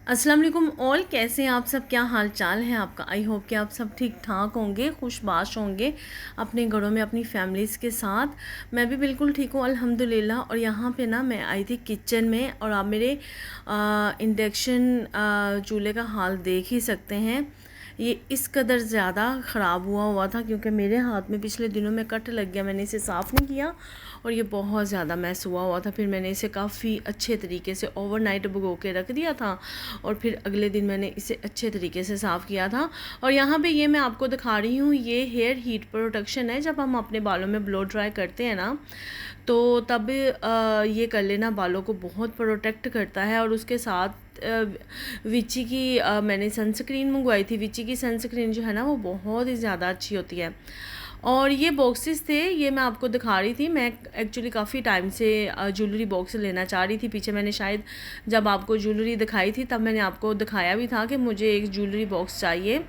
अस्सलाम वालेकुम ऑल, कैसे हैं आप सब? क्या हाल चाल है आपका? आई होप कि आप सब ठीक ठाक होंगे, खुशबाश होंगे अपने घरों में अपनी फैमिलीज़ के साथ। मैं भी बिल्कुल ठीक हूँ अल्हम्दुलिल्लाह। और यहाँ पे ना मैं आई थी किचन में, और आप मेरे इंडक्शन चूल्हे का हाल देख ही सकते हैं। ये इस कदर ज़्यादा ख़राब हुआ था क्योंकि मेरे हाथ में पिछले दिनों में कट लग गया, मैंने इसे साफ़ नहीं किया और ये बहुत ज़्यादा मैस हुआ था। फिर मैंने इसे काफ़ी अच्छे तरीके से ओवरनाइट भिगो के रख दिया था और फिर अगले दिन मैंने इसे अच्छे तरीके से साफ़ किया था। और यहाँ पे ये मैं आपको दिखा रही हूँ, ये हेयर हीट प्रोटेक्शन है। जब हम अपने बालों में ब्लो ड्राई करते हैं ना, तो तब ये कर लेना बालों को बहुत प्रोटेक्ट करता है। और उसके साथ विची की मैंने सनस्क्रीन मंगवाई थी। विची की सनस्क्रीन जो है ना वो बहुत ही ज़्यादा अच्छी होती है। और ये बॉक्सेस थे, ये मैं आपको दिखा रही थी। मैं एक्चुअली काफ़ी टाइम से ज्वेलरी बॉक्स लेना चाह रही थी। पीछे मैंने शायद जब आपको ज्वेलरी दिखाई थी तब मैंने आपको दिखाया भी था कि मुझे एक ज्वेलरी बॉक्स चाहिए।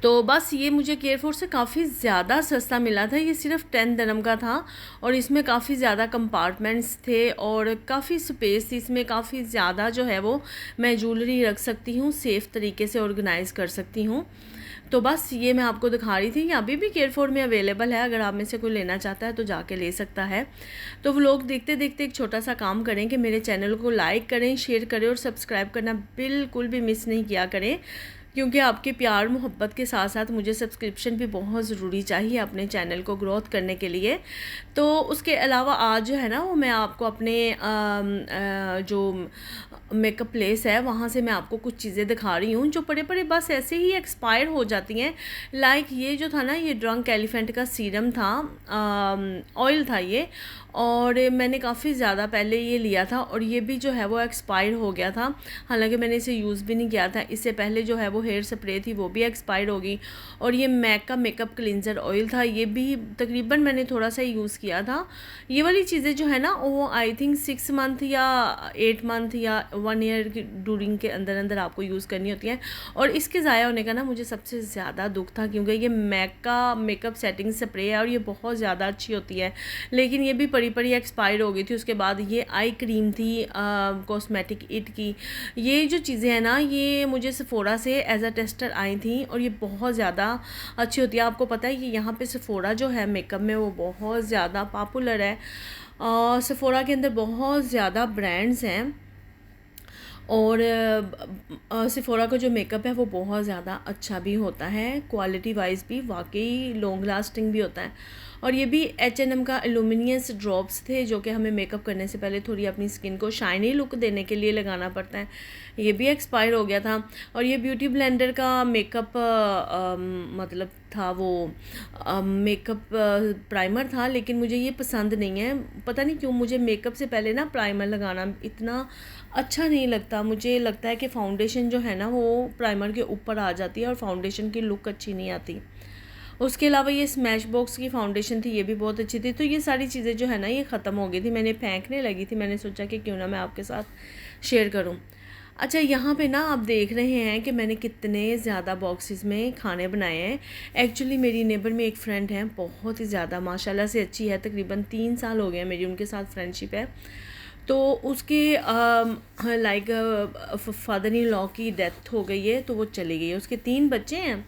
तो बस ये मुझे केयरफोर से काफ़ी ज़्यादा सस्ता मिला था। ये सिर्फ 10 दिरहम का था और इसमें काफ़ी ज़्यादा कंपार्टमेंट्स थे और काफ़ी स्पेस थी इसमें। काफ़ी ज़्यादा जो है वो मैं ज्वेलरी रख सकती हूँ, सेफ़ तरीके से ऑर्गेनाइज़ कर सकती हूँ। तो बस ये मैं आपको दिखा रही थी। ये अभी भी केयरफोर में अवेलेबल है, अगर आप में से कोई लेना चाहता है तो जाके ले सकता है। तो वो लोग देखते देखते एक छोटा सा काम करें कि मेरे चैनल को लाइक करें, शेयर करें और सब्सक्राइब करना बिल्कुल भी मिस नहीं किया करें, क्योंकि आपके प्यार मोहब्बत के साथ साथ मुझे सब्सक्रिप्शन भी बहुत ज़रूरी चाहिए अपने चैनल को ग्रोथ करने के लिए। तो उसके अलावा आज जो है ना वो मैं आपको अपने जो मेकअप प्लेस है वहाँ से मैं आपको कुछ चीज़ें दिखा रही हूँ जो पड़े पड़े बस ऐसे ही एक्सपायर हो जाती हैं। लाइक ये जो था ना, ये ड्रंक एलिफेंट का सीरम था, ऑयल था ये, और मैंने काफ़ी ज़्यादा पहले ये लिया था और ये भी जो है वो एक्सपायर हो गया था। हालांकि मैंने इसे यूज़ भी नहीं किया था। इससे पहले जो है वो हेयर स्प्रे थी वो भी एक्सपायर हो गई। और ये मैक का मेकअप क्लिनजर ऑयल था, ये भी तकरीबन मैंने थोड़ा सा यूज़ किया था। ये वाली चीज़ें जो है ना वो आई थिंक 6 मंथ या 8 मंथ या 1 ईयर की ड्यूरिंग के अंदर अंदर आपको यूज़ करनी होती है। और इसके ज़ाया होने का ना मुझे सबसे ज़्यादा दुख था, क्योंकि ये मैक का मेकअप सेटिंग स्प्रे है और ये बहुत ज़्यादा अच्छी होती है, लेकिन ये भी पड़ी पड़ी एक्सपायर हो गई थी। उसके बाद ये आई क्रीम थी कॉस्मेटिक इट की। ये जो चीज़ें हैं ना ये मुझे सेफोरा से एज अ टेस्टर आई थी और ये बहुत ज़्यादा अच्छी होती है। आपको पता है कि यहाँ पे सेफोरा जो है मेकअप में वो बहुत ज़्यादा पॉपुलर है। सेफोरा के अंदर बहुत ज़्यादा ब्रांड्स हैं और सेफोरा का जो मेकअप है वो बहुत ज़्यादा अच्छा भी होता है, क्वालिटी वाइज भी वाकई लॉन्ग लास्टिंग भी होता है। और ये भी H&M का एलुमिनियस ड्रॉप्स थे जो कि हमें मेकअप करने से पहले थोड़ी अपनी स्किन को शाइनी लुक देने के लिए लगाना पड़ता है। ये भी एक्सपायर हो गया था। और ये ब्यूटी ब्लेंडर का मेकअप मतलब था वो मेकअप प्राइमर था, लेकिन मुझे ये पसंद नहीं है। पता नहीं क्यों मुझे मेकअप से पहले ना प्राइमर लगाना इतना अच्छा नहीं लगता। मुझे लगता है कि फाउंडेशन जो है ना वो प्राइमर के ऊपर आ जाती है और फाउंडेशन की लुक अच्छी नहीं आती। उसके अलावा ये स्मैश बॉक्स की फाउंडेशन थी, ये भी बहुत अच्छी थी। तो ये सारी चीज़ें जो है ना ये ख़त्म हो गई थी, मैंने फेंकने लगी थी। मैंने सोचा कि क्यों ना मैं आपके साथ शेयर करूं। अच्छा, यहाँ पे ना आप देख रहे हैं कि मैंने कितने ज़्यादा बॉक्सेस में खाने बनाए हैं। एक्चुअली मेरी नेबर में एक फ़्रेंड है, बहुत ही ज़्यादा माशाल्लाह से अच्छी है। तकरीबन 3 साल हो गए मेरी उनके साथ फ्रेंडशिप है। तो उसके लाइक फादर इन लॉ की डेथ हो गई है, तो वो चली गई है। उसके 3 बच्चे हैं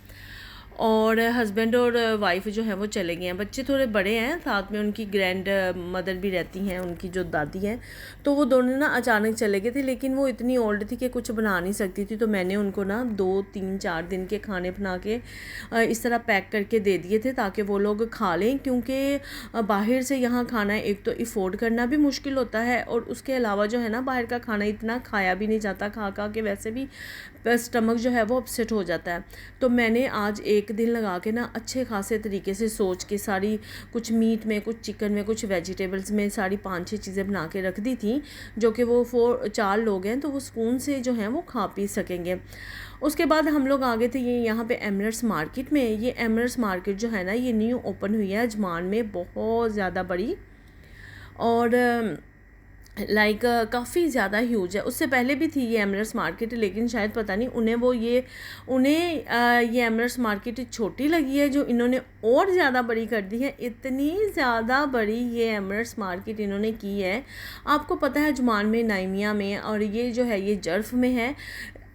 और हस्बैंड और वाइफ जो है वो चले गए हैं। बच्चे थोड़े बड़े हैं, साथ में उनकी ग्रैंड मदर भी रहती हैं, उनकी जो दादी हैं। तो वो दोनों ना अचानक चले गए थे, लेकिन वो इतनी ओल्ड थी कि कुछ बना नहीं सकती थी। तो मैंने उनको ना 2 3 4 दिन के खाने बना के इस तरह पैक करके दे दिए थे ताकि वो लोग खा लें, क्योंकि बाहर से यहाँ खाना एक तो अफोर्ड करना भी मुश्किल होता है और उसके अलावा जो है ना बाहर का खाना इतना खाया भी नहीं जाता। खा खा के वैसे भी स्टमक जो है वो अपसेट हो जाता है। तो मैंने आज एक दिन लगा के ना अच्छे खासे तरीके से सोच के सारी, कुछ मीट में, कुछ चिकन में, कुछ वेजिटेबल्स में, सारी 5 6 चीज़ें बना के रख दी थी जो कि वो 4 लोग हैं तो वो सुकून से जो हैं वो खा पी सकेंगे। उसके बाद हम लोग आ गए थे ये यहाँ पे एमरेट्स मार्केट में। ये एमरेट्स मार्केट जो है ना ये न्यू ओपन हुई है अजमान में, बहुत ज़्यादा बड़ी। और काफ़ी ज़्यादा ह्यूज है। उससे पहले भी थी ये एमरल्ड्स मार्केट, लेकिन शायद पता नहीं उन्हें ये एमरल्ड्स मार्केट छोटी लगी है, जो इन्होंने और ज़्यादा बड़ी कर दी है। इतनी ज़्यादा बड़ी ये एमरल्ड्स मार्केट इन्होंने की है। आपको पता है अजमान में, नाइमिया में, और ये जो है ये जर्फ में है।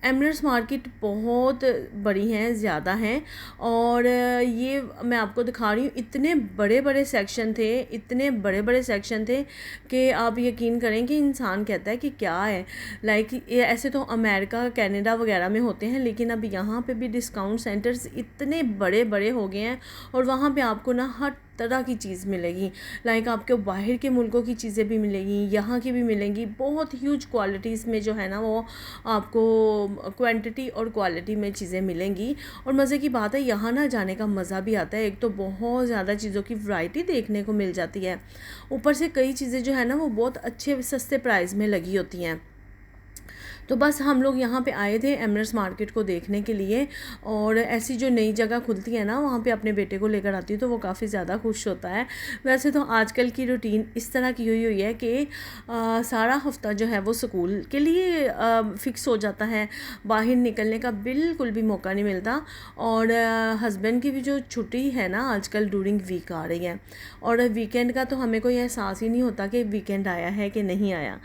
एमरल्ड्स मार्केट बहुत बड़ी हैं, ज़्यादा हैं। और ये मैं आपको दिखा रही हूँ, इतने बड़े बड़े सेक्शन थे, इतने बड़े बड़े सेक्शन थे कि आप यकीन करें कि इंसान कहता है कि क्या है। ये ऐसे तो अमेरिका, कनाडा वगैरह में होते हैं, लेकिन अब यहाँ पे भी डिस्काउंट सेंटर्स इतने बड़े बड़े हो गए हैं। और वहाँ पे आपको ना हर तरह की चीज़ मिलेगी। आपके बाहर के मुल्कों की चीज़ें भी मिलेंगी, यहाँ की भी मिलेंगी। बहुत ह्यूज क्वालिटीज़ में जो है ना वो आपको क्वांटिटी और क्वालिटी में चीज़ें मिलेंगी। और मज़े की बात है, यहाँ ना जाने का मज़ा भी आता है। एक तो बहुत ज़्यादा चीज़ों की वैरायटी देखने को मिल जाती है, ऊपर से कई चीज़ें जो है ना वो बहुत अच्छे सस्ते प्राइस में लगी होती हैं। तो बस हम लोग यहाँ पे आए थे एमरल्ड्स मार्केट को देखने के लिए। और ऐसी जो नई जगह खुलती है ना, वहाँ पे अपने बेटे को लेकर आती हूँ तो वो काफ़ी ज़्यादा खुश होता है। वैसे तो आजकल की रूटीन इस तरह की हुई है कि सारा हफ्ता जो है वो स्कूल के लिए फ़िक्स हो जाता है, बाहर निकलने का बिल्कुल भी मौका नहीं मिलता। और हस्बैंड की भी जो छुट्टी है ना आजकल ड्यूरिंग वीक आ रही है, और वीकेंड का तो हमें कोई एहसास ही नहीं होता कि वीकेंड आया है कि नहीं आया,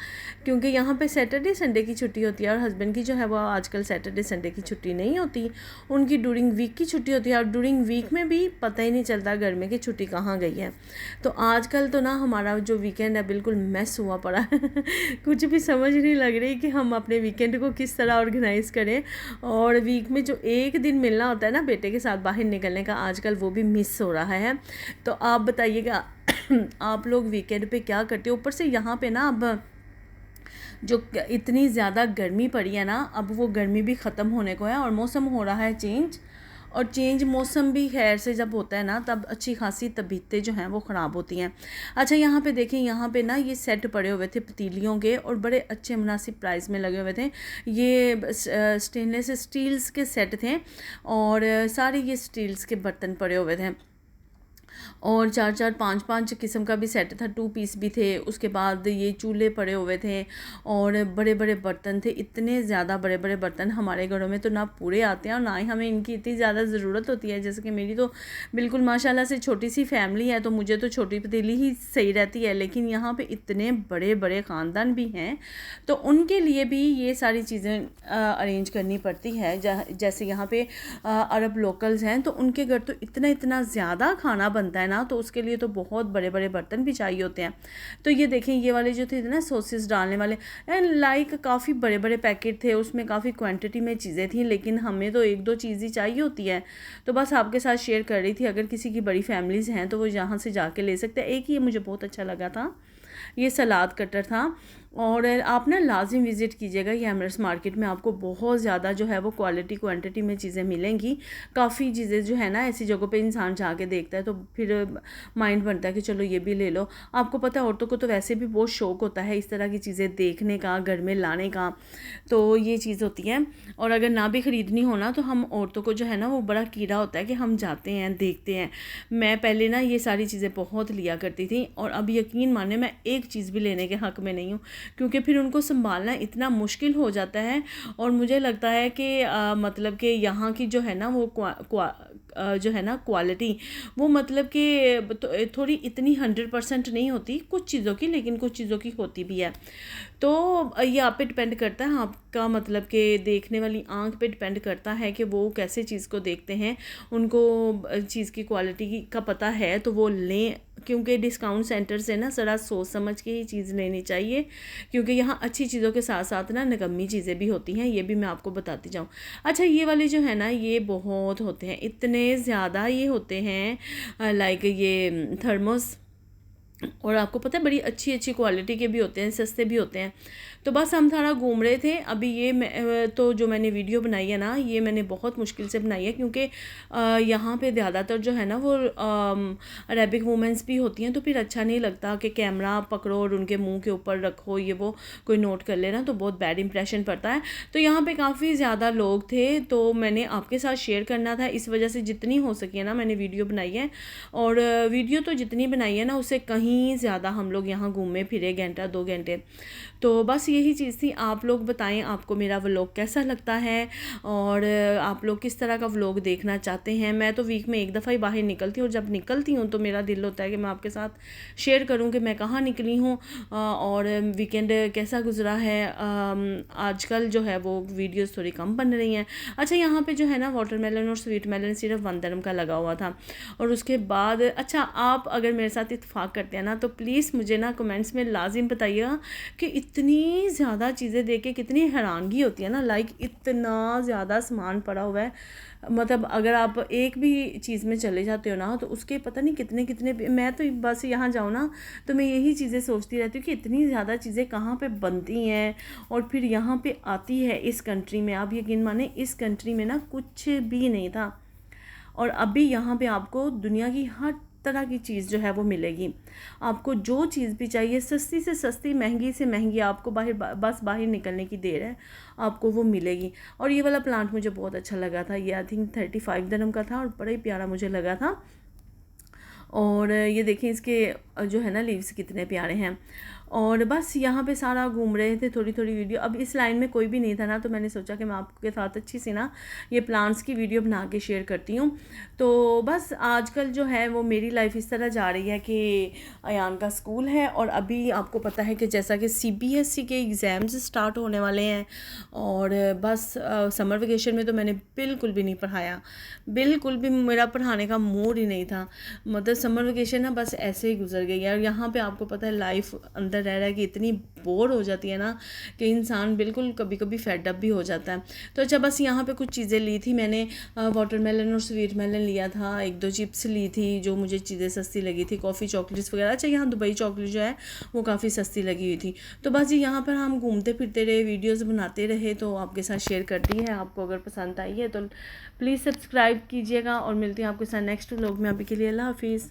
क्योंकि यहाँ पे सैटरडे संडे की छुट्टी होती है। और हस्बैंड की जो है वो आजकल सैटरडे संडे की छुट्टी नहीं होती, उनकी ड्यूरिंग वीक की छुट्टी होती है। और ड्यूरिंग वीक में भी पता ही नहीं चलता गर्मी की छुट्टी कहाँ गई है। तो आजकल तो ना हमारा जो वीकेंड है बिल्कुल मैस हुआ पड़ा है कुछ भी समझ नहीं लग रही कि हम अपने वीकेंड को किस तरह ऑर्गेनाइज़ करें। और वीक में जो एक दिन मिलना होता है ना बेटे के साथ बाहर निकलने का, आजकल वो भी मिस हो रहा है। तो आप बताइएगा आप लोग वीकेंड पे क्या करते हो? ऊपर से यहाँ पे ना अब जो इतनी ज़्यादा गर्मी पड़ी है ना, अब वो गर्मी भी ख़त्म होने को है और मौसम हो रहा है चेंज। और चेंज मौसम भी खैर से जब होता है ना, तब अच्छी खासी तबीयतें जो हैं वो ख़राब होती हैं। अच्छा, यहाँ पे देखें, यहाँ पे ना ये सेट पड़े हुए थे पतीलियों के, और बड़े अच्छे मुनासिब प्राइस में लगे हुए थे। ये स्टेनलेस स्टील्स के सेट थे, और सारे ये स्टील्स के बर्तन पड़े हुए थे। और 4-4 5-5 किस्म का भी सेट था, 2 पीस भी थे। उसके बाद ये चूल्हे पड़े हुए थे, और बड़े बड़े बर्तन थे। इतने ज़्यादा बड़े बड़े बर्तन हमारे घरों में तो ना पूरे आते हैं, और ना ही हमें इनकी इतनी ज़्यादा ज़रूरत होती है। जैसे कि मेरी तो बिल्कुल माशाल्लाह से छोटी सी फैमिली है, तो मुझे तो छोटी पतीली ही सही रहती है। लेकिन यहाँ पर इतने बड़े बड़े ख़ानदान भी हैं, तो उनके लिए भी ये सारी चीज़ें अरेंज करनी पड़ती है। जैसे यहाँ पे अरब लोकल्स हैं, तो उनके घर तो इतना इतना ज़्यादा खाना बनता है ना, तो उसके लिए तो बहुत बड़े बड़े बर्तन भी चाहिए होते हैं। तो ये देखें, ये वाले जो थे ना सॉसेस डालने वाले, एंड काफ़ी बड़े बड़े पैकेट थे, उसमें काफ़ी क्वांटिटी में चीज़ें थी, लेकिन हमें तो 1-2 चीज़ ही चाहिए होती है। तो बस आपके साथ शेयर कर रही थी। अगर किसी की बड़ी फैमिलीज़ हैं तो वो यहाँ से जाके ले सकते हैं। एक ही मुझे बहुत अच्छा लगा था, ये सलाद कटर था। और आप ना लाजिम विज़िट कीजिएगा ये एमरल्ड्स मार्केट में। आपको बहुत ज़्यादा जो है वो क्वालिटी क्वांटिटी में चीज़ें मिलेंगी। काफ़ी चीज़ें जो है ना ऐसी जगहों पे इंसान जाके देखता है तो फिर माइंड बनता है कि चलो ये भी ले लो। आपको पता है औरतों को तो वैसे भी बहुत शौक़ होता है इस तरह की चीज़ें देखने का, घर में लाने का, तो ये चीज़ होती है। और अगर ना भी ख़रीदनी हो ना, तो हम औरतों को जो है ना वो बड़ा कीड़ा होता है कि हम जाते हैं, देखते हैं। मैं पहले ना ये सारी चीज़ें बहुत लिया करती थी, और अब यकीन माने मैं एक चीज़ भी लेने के हक़ में नहीं हूँ, क्योंकि फिर उनको संभालना इतना मुश्किल हो जाता है। और मुझे लगता है कि मतलब कि यहाँ की जो है ना वो जो है ना क्वालिटी, वो मतलब कि थोड़ी इतनी 100% नहीं होती कुछ चीज़ों की, लेकिन कुछ चीज़ों की होती भी है। तो ये आप पे डिपेंड करता है, आपका मतलब कि देखने वाली आंख पे डिपेंड करता है कि वो कैसे चीज़ को देखते हैं। उनको चीज़ की क्वालिटी का पता है तो वो लें, क्योंकि डिस्काउंट सेंटर से ना ज़रा सोच समझ के ही चीज़ लेनी चाहिए, क्योंकि यहाँ अच्छी चीज़ों के साथ साथ ना निकम्मी चीज़ें भी होती हैं। ये भी मैं आपको बताती जाऊँ। अच्छा, ये वाले जो है ना ये बहुत होते हैं, इतने ज़्यादा ये होते हैं, ये थर्मोस, और आपको पता है बड़ी अच्छी अच्छी क्वालिटी के भी होते हैं, सस्ते भी होते हैं। तो बस हम थोड़ा घूम रहे थे। अभी ये तो जो मैंने वीडियो बनाई है ना, ये मैंने बहुत मुश्किल से बनाई है, क्योंकि यहाँ पे ज़्यादातर जो है ना वो अरेबिक वूमेंस भी होती हैं, तो फिर अच्छा नहीं लगता कि कैमरा पकड़ो और उनके मुंह के ऊपर रखो, ये वो कोई नोट कर लेना, तो बहुत बैड इंप्रेशन पड़ता है। तो यहाँ पे काफ़ी ज़्यादा लोग थे, तो मैंने आपके साथ शेयर करना था, इस वजह से जितनी हो सकी है ना मैंने वीडियो बनाई है। और वीडियो तो जितनी बनाई है ना उससे कहीं ज़्यादा हम लोग यहाँ घूमे फिरे, घंटा 2 घंटे। तो बस यही चीज़ थी। आप लोग बताएं आपको मेरा व्लॉग कैसा लगता है, और आप लोग किस तरह का व्लॉग देखना चाहते हैं। मैं तो वीक में एक दफ़ा ही बाहर निकलती हूँ, और जब निकलती हूँ तो मेरा दिल होता है कि मैं आपके साथ शेयर करूँ कि मैं कहाँ निकली हूँ और वीकेंड कैसा गुजरा है। आजकल जो है वो वीडियोस थोड़ी कम बन रही हैं। अच्छा, यहाँ पे जो है ना वाटरमेलन और स्वीट मेलन सिर्फ 1 dirham का लगा हुआ था। और उसके बाद अच्छा, आप अगर मेरे साथ इत्तेफाक करते हैं ना तो प्लीज़ मुझे ना कमेंट्स में लाजिम बताइएगा कि इतनी ज़्यादा चीज़ें देख के कितनी हैरानगी होती है ना। लाइक इतना ज़्यादा सामान पड़ा हुआ है, मतलब अगर आप एक भी चीज़ में चले जाते हो ना तो उसके पता नहीं कितने कितने। मैं तो बस यहाँ जाऊँ ना तो मैं यही चीज़ें सोचती रहती हूँ कि इतनी ज़्यादा चीज़ें कहाँ पे बनती हैं और फिर यहाँ पे आती है इस कंट्री में। आप यकीन माने इस कंट्री में ना कुछ भी नहीं था, और अभी यहाँ पे आपको दुनिया की हर तरह की चीज़ जो है वो मिलेगी। आपको जो चीज़ भी चाहिए, सस्ती से सस्ती, महंगी से महंगी, आपको बस बाहर निकलने की देर है, आपको वो मिलेगी। और ये वाला प्लांट मुझे बहुत अच्छा लगा था, ये आई थिंक 35 dirham का था और बड़ा ही प्यारा मुझे लगा था। और ये देखें इसके जो है ना लीव्स कितने प्यारे हैं। और बस यहाँ पे सारा घूम रहे थे, थोड़ी थोड़ी वीडियो। अब इस लाइन में कोई भी नहीं था ना, तो मैंने सोचा कि मैं आपके साथ अच्छी सी ना ये प्लांट्स की वीडियो बना के शेयर करती हूँ। तो बस आजकल जो है वो मेरी लाइफ इस तरह जा रही है कि अयान का स्कूल है, और अभी आपको पता है कि जैसा कि CBSE के एग्ज़ाम्स स्टार्ट होने वाले हैं, और बस समर वेकेशन में तो मैंने बिल्कुल भी नहीं पढ़ाया, बिल्कुल भी मेरा पढ़ाने का मूड ही नहीं था। मतलब समर वेकेशन ना बस ऐसे ही गुजर गई है। और यहाँ पे आपको पता है लाइफ अंदर रह रहा है कि इतनी बोर हो जाती है ना कि इंसान बिल्कुल कभी कभी फेड अप भी हो जाता है। तो अच्छा, बस यहाँ पे कुछ चीज़ें ली थी मैंने, वाटरमेलन और स्वीट मेलन लिया था, 1-2 चिप्स ली थी जो मुझे चीज़ें सस्ती लगी थी, कॉफ़ी चॉकलेट्स वगैरह। अच्छा, यहाँ दुबई चॉकलेट जो है वो काफ़ी सस्ती लगी हुई थी। तो बस जी यहाँ पर हम घूमते फिरते रहे, वीडियोज़ बनाते रहे, तो आपके साथ शेयर करती है। आपको अगर पसंद आई है तो प्लीज़ सब्सक्राइब कीजिएगा, और मिलती हैं आपके साथ नेक्स्ट व्लॉग में। अभी के लिए अल्लाह हाफिज़।